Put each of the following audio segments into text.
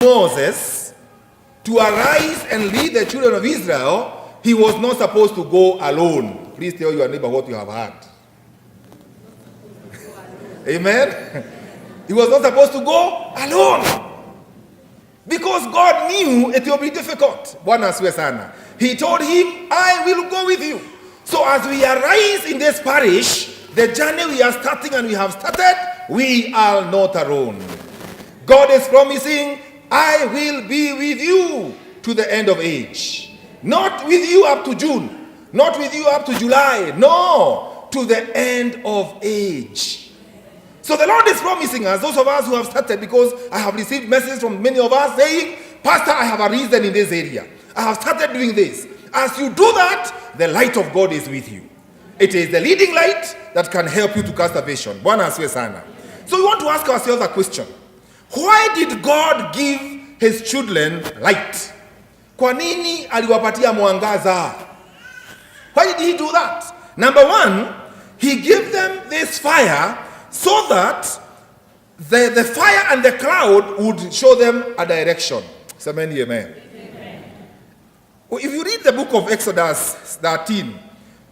Moses to arise and lead the children of Israel, he was not supposed to go alone. Please tell your neighbor what you have heard. Amen? He was not supposed to go alone. Because God knew it will be difficult. He told him, I will go with you. So as we arise in this parish, the journey we are starting and we have started, we are not alone. God is promising, I will be with you to the end of age. Not with you up to June. Not with you up to July. No, to the end of age. So the Lord is promising us, those of us who have started, because I have received messages from many of us saying, Pastor, I have a reason in this area. I have started doing this. As you do that, the light of God is with you. It is the leading light that can help you to cast a vision. So we want to ask ourselves a question. Why did God give his children light? Kwa nini aliwapatia mwangaza? Why did he do that? Number one, he gave them this fire so that the fire and the cloud would show them a direction. Amen. Amen. If you read the book of Exodus 13,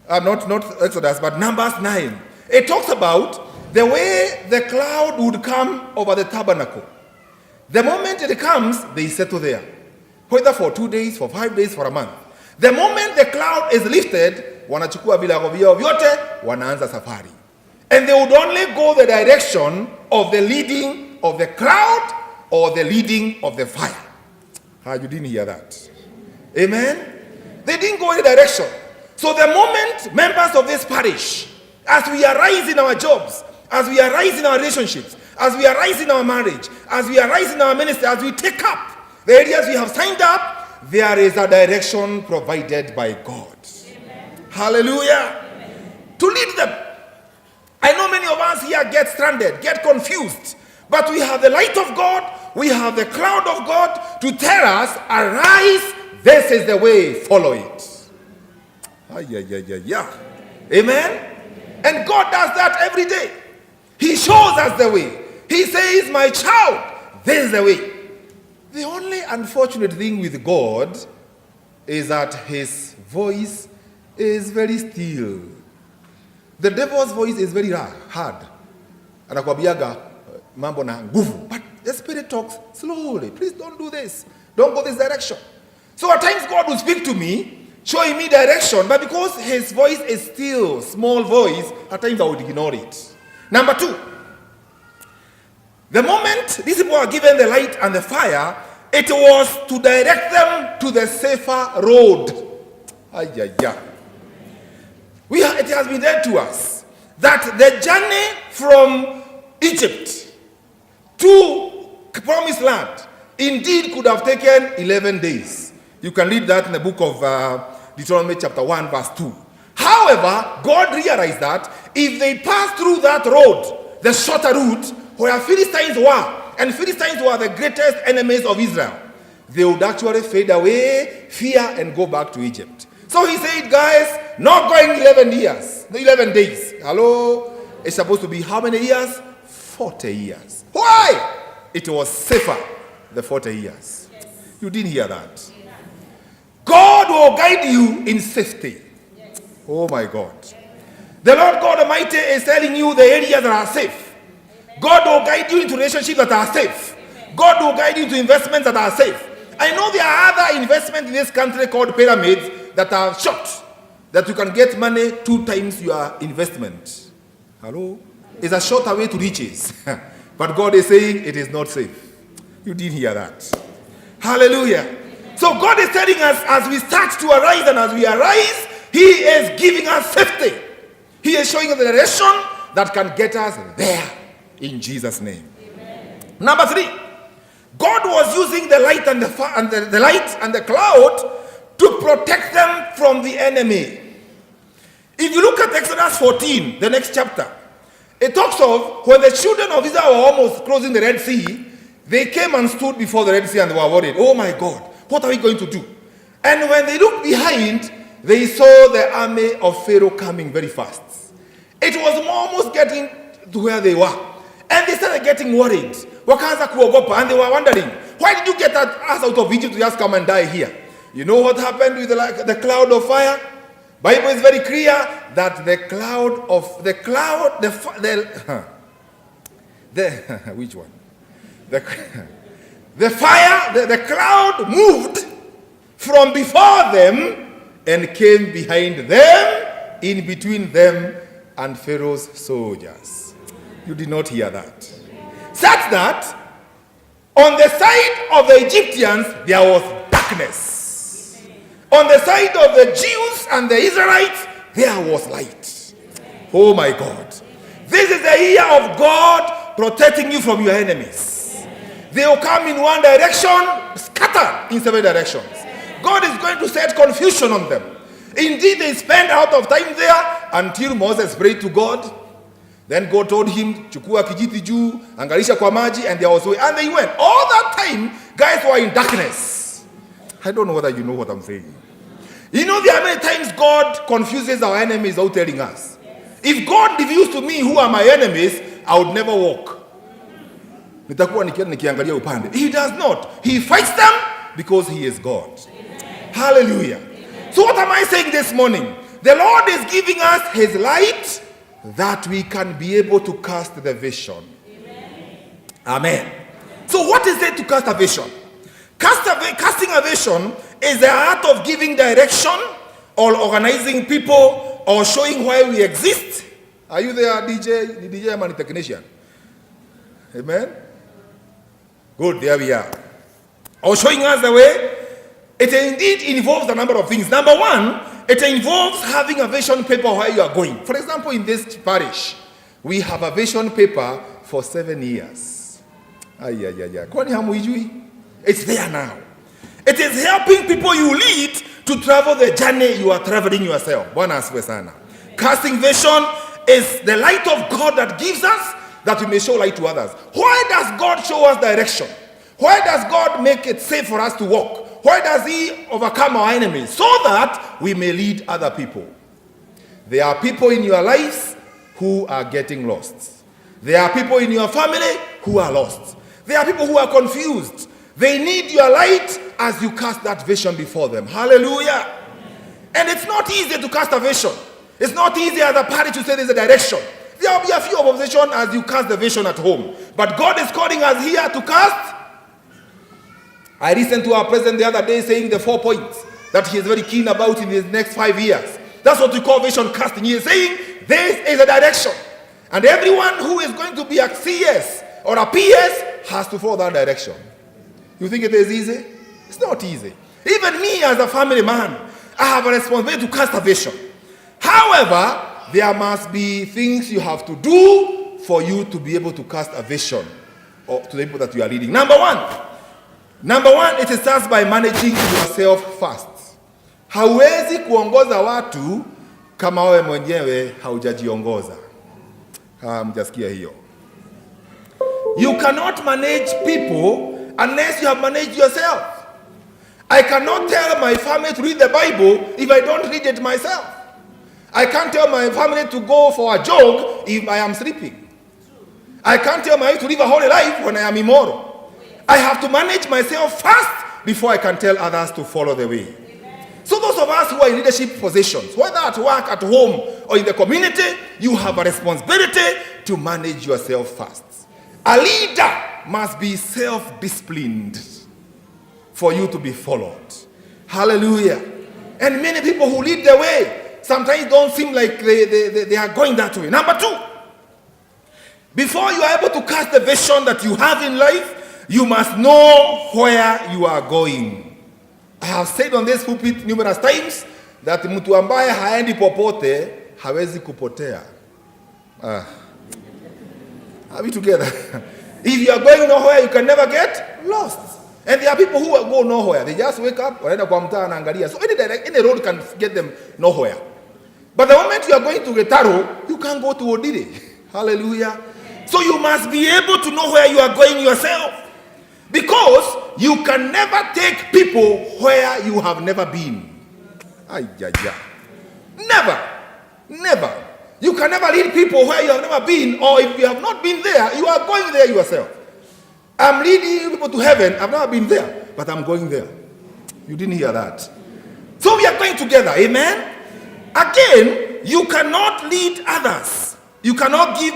not Exodus, but Numbers 9, it talks about the way the cloud would come over the tabernacle. The moment it comes, they settle there. Whether for 2 days, for 5 days, for a month. The moment the cloud is lifted, wanachukua vilago vyao vyote, wanaanza safari. And they would only go the direction of the leading of the cloud or the leading of the fire. You didn't hear that. Amen? They didn't go any direction. So the moment members of this parish, as we arise in our jobs, as we arise in our relationships, as we arise in our marriage, as we arise in our ministry, as we take up the areas we have signed up, there is a direction provided by God. Amen. Hallelujah. Amen. To lead them. I know many of us here get stranded, get confused. But we have the light of God, we have the cloud of God to tell us, arise, this is the way, follow it. Amen? And God does that every day. He shows us the way. He says, my child, this is the way. The only unfortunate thing with God is that his voice is very still. The devil's voice is very hard. Anakuambiaga mambo na nguvu. But the Spirit talks slowly. Please don't do this. Don't go this direction. So at times God will speak to me, showing me direction, but because his voice is still, small voice, at times I would ignore it. Number two, the moment these people are given the light and the fire, it was to direct them to the safer road. It has been said to us that the journey from Egypt to Promised Land indeed could have taken 11 days. You can read that in the book of Deuteronomy chapter 1 verse 2. However, God realized that if they passed through that road, the shorter route, where Philistines were, and Philistines were the greatest enemies of Israel, they would actually fade away, fear, and go back to Egypt. So he said, guys, not going 11 days. Hello? It's supposed to be how many years? 40 years. Why? It was safer, the 40 years. Yes. You didn't hear that. God will guide you in safety. Yes. Oh my God. The Lord God Almighty is telling you the areas that are safe. Amen. God will guide you into relationships that are safe. Amen. God will guide you into investments that are safe. I know there are other investments in this country called pyramids that are short, that you can get money 2 times your investment. Hello? It's a shorter way to riches. But God is saying it is not safe. You didn't hear that. Hallelujah. So God is telling us as we start to arise and as we arise, he is giving us safety. He is showing us the direction that can get us there in Jesus' name. Amen. Number 3, God was using the light and the light and the cloud to protect them from the enemy. If you look at Exodus 14, the next chapter, it talks of when the children of Israel were almost crossing the Red Sea, they came and stood before the Red Sea and they were worried. Oh my God, what are we going to do? And when they looked behind, they saw the army of Pharaoh coming very fast. It was almost getting to where they were. And they started getting worried. Wakaanza kuogopa, and they were wondering, Why did you get us out of Egypt to just come and die here? You know what happened with the cloud of fire? Bible is very clear that the which one? The fire, the cloud moved from before them and came behind them, in between them and Pharaoh's soldiers. You did not hear that. Such that on the side of the Egyptians there was darkness. On the side of the Jews and the Israelites there was light. Oh my God. This is the year of God protecting you from your enemies. They will come in one direction, scatter in seven directions. God is going to set confusion on them. Indeed, they spent a lot of time there until Moses prayed to God. Then God told him, chukua kijiti juu, angalisha kwa maji, and there was way. And they went. All that time, guys were in darkness. I don't know whether you know what I'm saying. You know, there are many times God confuses our enemies without telling us. If God reveals to me who are my enemies, I would never walk. Nitakuwa nikiangalia upande. He does not. He fights them because he is God. Amen. Hallelujah. Amen. So what am I saying this morning? The Lord is giving us his light that we can be able to cast the vision. Amen. Amen. So what is it to cast a vision? Casting a vision is the art of giving direction or organizing people or showing why we exist. Are you there, DJ? The DJ man technician. Amen. Good, there we are. Or showing us the way. It indeed involves a number of things. Number one, it involves having a vision paper where you are going. For example, in this parish, we have a vision paper for 7 years. It's there now. It is helping people you lead to travel the journey you are traveling yourself. Casting vision is the light of God that gives us that we may show light to others. Why does God show us direction? Why does God make it safe for us to walk? Why does he overcome our enemies? So that we may lead other people. There are people in your lives who are getting lost. There are people in your family who are lost. There are people who are confused. They need your light as you cast that vision before them. Hallelujah. And it's not easy to cast a vision. It's not easy as a party to say there's a direction. There will be a few opposition as you cast the vision at home. But God is calling us here to cast. I listened to our president the other day saying the 4 points that he is very keen about in the next 5 years. That's what we call vision casting. He is saying this is a direction. And everyone who is going to be a CS or a PS has to follow that direction. You think it is easy? It's not easy. Even me as a family man, I have a responsibility to cast a vision. However, there must be things you have to do for you to be able to cast a vision or to the people that you are leading. Number one, it starts by managing yourself first. Hauwezi kuongoza watu kama wewe mwenyewe haujajiongoza. Mjasikia hiyo. You cannot manage people unless you have managed yourself. I cannot tell my family to read the Bible if I don't read it myself. I can't tell my family to go for a jog if I am sleeping. I can't tell my wife to live a holy life when I am immoral. I have to manage myself first before I can tell others to follow the way. So those of us who are in leadership positions, whether at work, at home, or in the community, you have a responsibility to manage yourself first. A leader must be self-disciplined for you to be followed. Hallelujah. And many people who lead the way sometimes don't seem like they are going that way. Number two, before you are able to cast the vision that you have in life, you must know where you are going. I have said on this pulpit numerous times that mtu ambaye haendi popote hawezi kupotea. Are we together? If you are going nowhere, you can never get lost. And there are people who go nowhere. They just wake up, wanaenda kwa mtaa na angalia. So any road can get them nowhere. But the moment you are going to Getaro, you can't go to Odile. Hallelujah. So you must be able to know where you are going yourself. Because you can never take people where you have never been. Never. You can never lead people where you have never been, or if you have not been there, you are going there yourself. I'm leading you people to heaven. I've never been there, but I'm going there. You didn't hear that. So we are going together. Amen. Again, you cannot lead others. You cannot give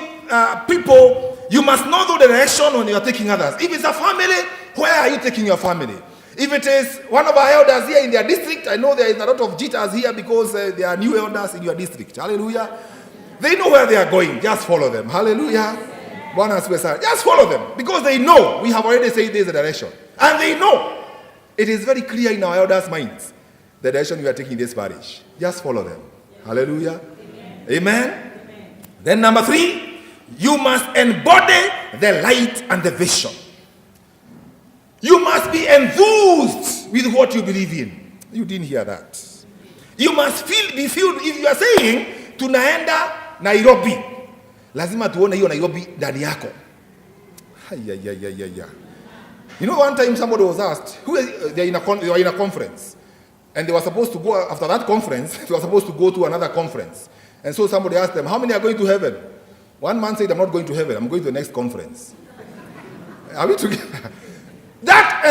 people, you must know the direction when you are taking others. If it's a family, where are you taking your family? If it is one of our elders here in their district, I know there is a lot of jitters here because they are new elders in your district. Hallelujah. They know where they are going. Just follow them. Hallelujah. Just follow them because they know. We have already said there's a direction. And they know. It is very clear in our elders' minds the direction we are taking in this parish. Just follow them. Hallelujah. Amen. Amen. Then number 3, you must embody the light and the vision. You must be enthused with what you believe in. You didn't hear that. You must be filled. If you are saying tunaenda Nairobi, lazima tuone hiyo Nairobi ndani yako. You know, one time somebody was asked, they were in a conference, and they were supposed to go, after that conference, they were supposed to go to another conference. And so somebody asked them, how many are going to heaven? One man said, I'm not going to heaven, I'm going to the next conference. Are we together? That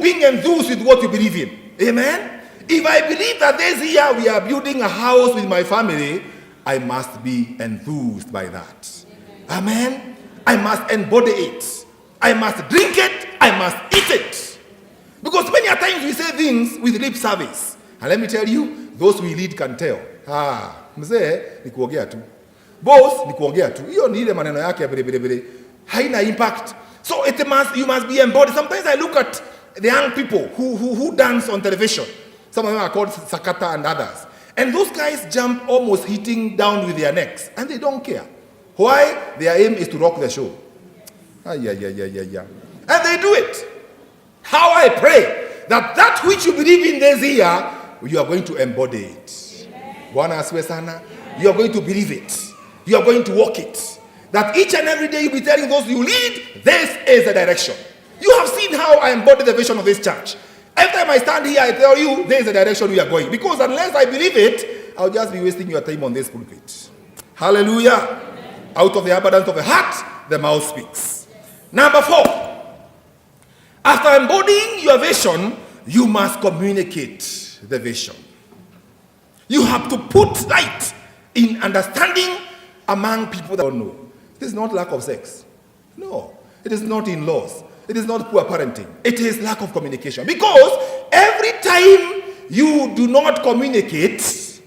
being enthused with what you believe in. Amen? If I believe that this year we are building a house with my family, I must be enthused by that. Amen? I must embody it. I must drink it. I must eat it. Because many a times we say things with lip service. And let me tell you, those we lead can tell. Mzee ni kuongea tu. Boss ni kuongea tu. Hiyo ni ile maneno yake bere. Haina impact. So you must be embodied. Sometimes I look at the young people who dance on television. Some of them are called Sakata and others. And those guys jump almost hitting down with their necks. And they don't care. Why? Their aim is to rock the show. And they do it. How I pray that which you believe in this year, you are going to embody it. Bwana asiwe sana. You are going to believe it. You are going to walk it. That each and every day you be telling those you lead, this is the direction. You have seen how I embody the vision of this church. Every time I stand here, I tell you, this is the direction we are going. Because unless I believe it, I'll just be wasting your time on this pulpit. Hallelujah. Amen. Out of the abundance of the heart, the mouth speaks. Number 4. After embodying your vision, you must communicate the vision. You have to put light in understanding among people that don't know. It is not lack of sex. No. It is not in-laws. It is not poor parenting. It is lack of communication. Because every time you do not communicate,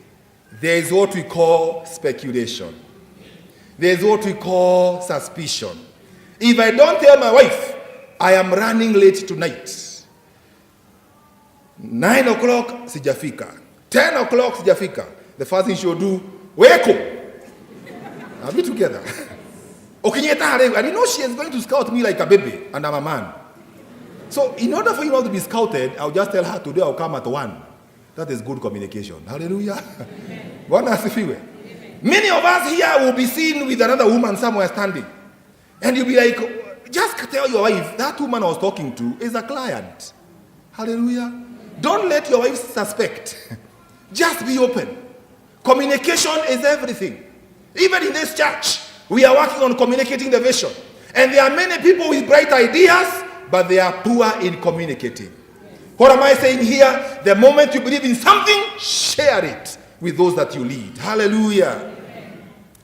there is what we call speculation. There is what we call suspicion. If I don't tell my wife, I am running late tonight. 9 o'clock, sijafika. 10 o'clock, sijafika. The first thing she will do, weko. Are we together? And you know she is going to scout me like a baby, and I'm a man. So in order for you not to be scouted, I'll just tell her today I'll come at 1. That is good communication. Hallelujah. Many of us here will be seen with another woman somewhere standing. And you'll be like, just tell your wife, that woman I was talking to is a client. Hallelujah. Don't let your wife suspect. Just be open. Communication is everything. Even in this church, we are working on communicating the vision. And there are many people with bright ideas, but they are poor in communicating. What am I saying here? The moment you believe in something, share it with those that you lead. Hallelujah.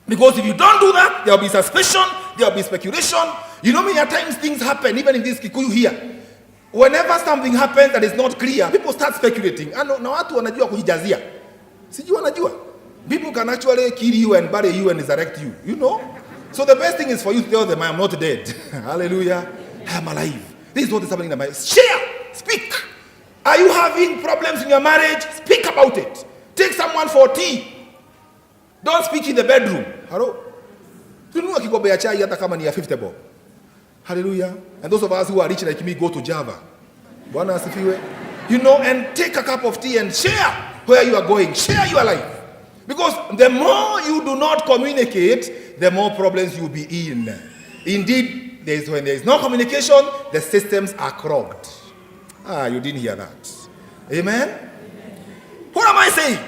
Because if you don't do that, there will be suspicion, there will be speculation. You know, many times things happen, even in this Kikuyu here. Whenever something happens that is not clear, people start speculating. Na watu wanajua kujijazia. Sijui wanajua. People can actually kill you and bury you and resurrect you. You know? So the best thing is for you to tell them, I am not dead. Hallelujah. I am alive. This is what is happening in my life. Share. Speak. Are you having problems in your marriage? Speak about it. Take someone for tea. Don't speak in the bedroom. Hello? Tununua kikombe ya chai hata kama ni ya 50 bob. Hallelujah. And those of us who are rich like me go to Java. Bwana asifiwe. You know, and take a cup of tea and share where you are going. Share your life. Because the more you do not communicate, the more problems you will be in. Indeed, when there is no communication, the systems are clogged. You didn't hear that. Amen? What am I saying?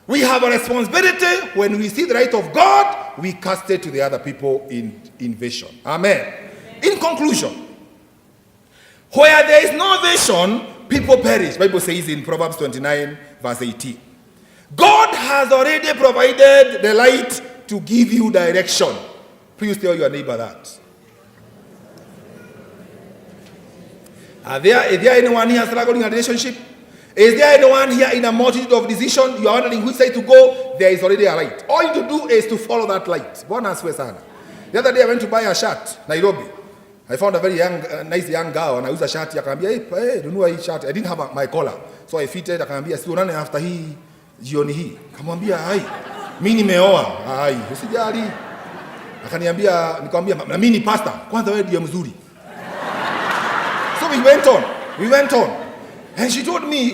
We have a responsibility. When we see the right of God, we cast it to the other people in vision. Amen. In conclusion, Where there is no vision, people perish. Bible says in Proverbs 29, verse 18. God has already provided the light to give you direction. Please tell your neighbor that. Is there anyone here struggling in a relationship? Is there anyone here in a multitude of decisions? You are wondering which side to go? There is already a light. All you to do is to follow that light. The other day I went to buy a shirt, Nairobi. I found a very nice young girl, and I used a shirt. Hey, don't know hii shirt. I didn't have my collar, so I fitted. Akaniambia, si unane after hii jioni hii. Kamwambia, hai, mimi nimeoa. Hai, usijali. Akaniambia, nikamwambia, na mimi ni pastor. Kwanza wewe ndiye mzuri. So we went on. And she told me,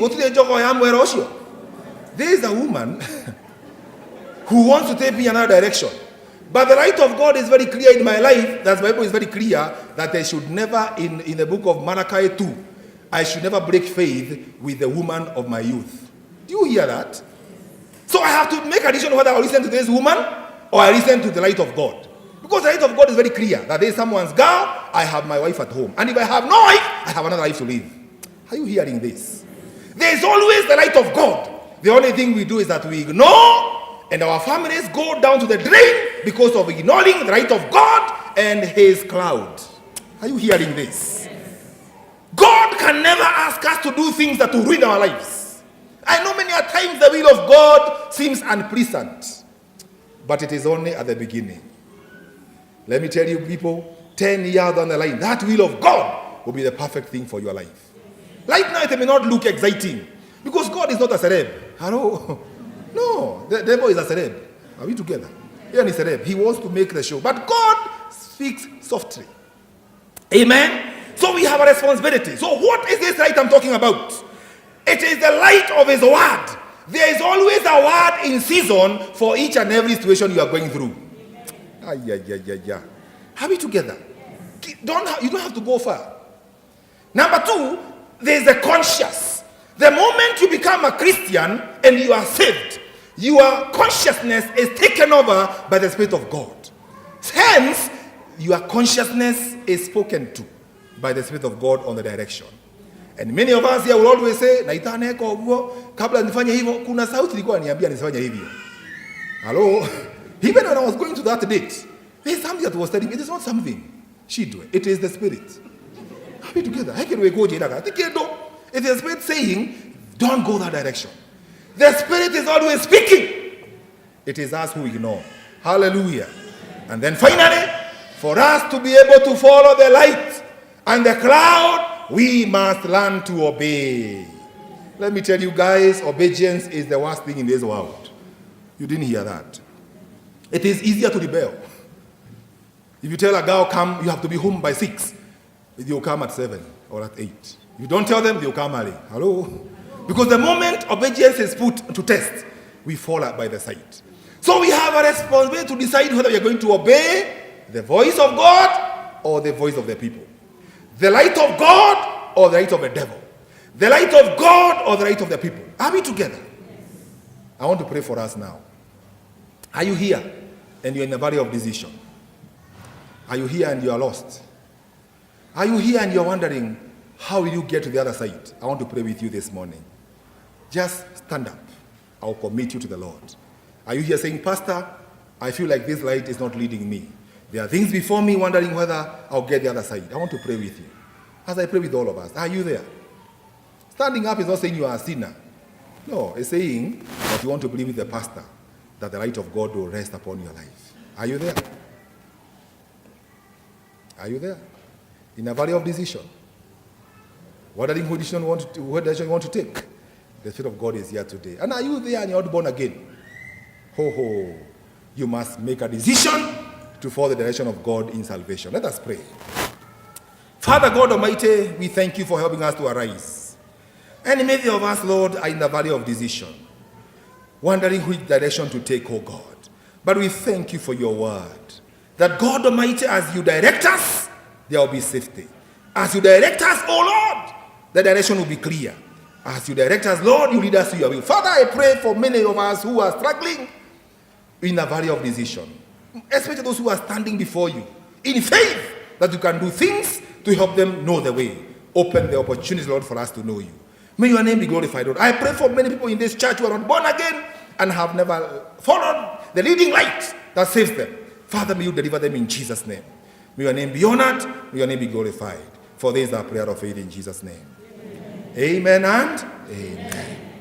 there is a woman who wants to take me another direction. But the light of God is very clear in my life. That the Bible is very clear that I should never, in the book of Malachi 2, I should never break faith with the woman of my youth. Do you hear that? So I have to make a decision whether I listen to this woman or I listen to the light of God. Because the light of God is very clear that there is someone's girl, I have my wife at home. And if I have no wife, I have another life to live. Are you hearing this? There is always the light of God. The only thing we do is that we ignore, and our families go down to the drain because of ignoring the light of God and His cloud. Are you hearing this? God can never ask us to do things that will ruin our lives. I know many a times the will of God seems unpleasant, but it is only at the beginning. Let me tell you, people, 10 years down the line, that will of God will be the perfect thing for your life. Right now, it may not look exciting because God is not a celeb. Hello? No, the devil is a celeb. Are we together? Yeah, he's a celeb. He wants to make the show. But God speaks softly. Amen? So we have a responsibility. So what is this light I'm talking about? It is the light of His word. There is always a word in season for each and every situation you are going through. Are we together? You don't have to go far. Number 2, there is the conscious. The moment you become a Christian and you are saved, your consciousness is taken over by the Spirit of God. Hence, your consciousness is spoken to by the Spirit of God on the direction. And many of us here will always say, naitane kwa ugo, kabla nifanye hivyo, kuna sauti ilikuwa niambia nisifanye hivyo. Hello? Even when I was going to that date, there's something that was telling me, it is not something she do. It is the Spirit. Are we together? It is the Spirit saying, don't go that direction. The Spirit is always speaking. It is us who ignore. Hallelujah. And then finally, for us to be able to follow the light and the cloud, we must learn to obey. Let me tell you guys, obedience is the worst thing in this world. You didn't hear that. It is easier to rebel. If you tell a girl, come, you have to be home by 6. They'll come at 7 or at 8. If you don't tell them, they'll come early. Hello? Because the moment obedience is put to test, we fall by the side. So we have a responsibility to decide whether we are going to obey the voice of God or the voice of the people. The light of God or the light of the devil. The light of God or the light of the people. Are we together? I want to pray for us now. Are you here and you're in a valley of decision? Are you here and you are lost? Are you here and you're wondering, how will you get to the other side? I want to pray with you this morning. Just stand up. I'll commit you to the Lord. Are you here saying, Pastor, I feel like this light is not leading me. There are things before me wondering whether I'll get the other side. I want to pray with you. As I pray with all of us, are you there? Standing up is not saying you are a sinner. No, it's saying that you want to believe with the pastor that the light of God will rest upon your life. Are you there? Are you there? In a valley of decision. Wondering what direction you want to take. The Spirit of God is here today. And are you there and you're not born again? Ho. You must make a decision to follow the direction of God in salvation. Let us pray. Father God Almighty, we thank you for helping us to arise. And many of us, Lord, are in the valley of decision, wondering which direction to take, oh God. But we thank you for your word. That God Almighty, as you direct us, there will be safety. As you direct us, oh Lord, the direction will be clear. As you direct us, Lord, you lead us to your will. Father, I pray for many of us who are struggling in the valley of decision, especially those who are standing before you in faith that you can do things to help them know the way. Open the opportunity, Lord, for us to know you. May your name be glorified, Lord. I pray for many people in this church who are not born again and have never followed the leading light that saves them. Father, may you deliver them in Jesus' name. May your name be honored. May your name be glorified. For this is our prayer of faith in Jesus' name. Amen and amen.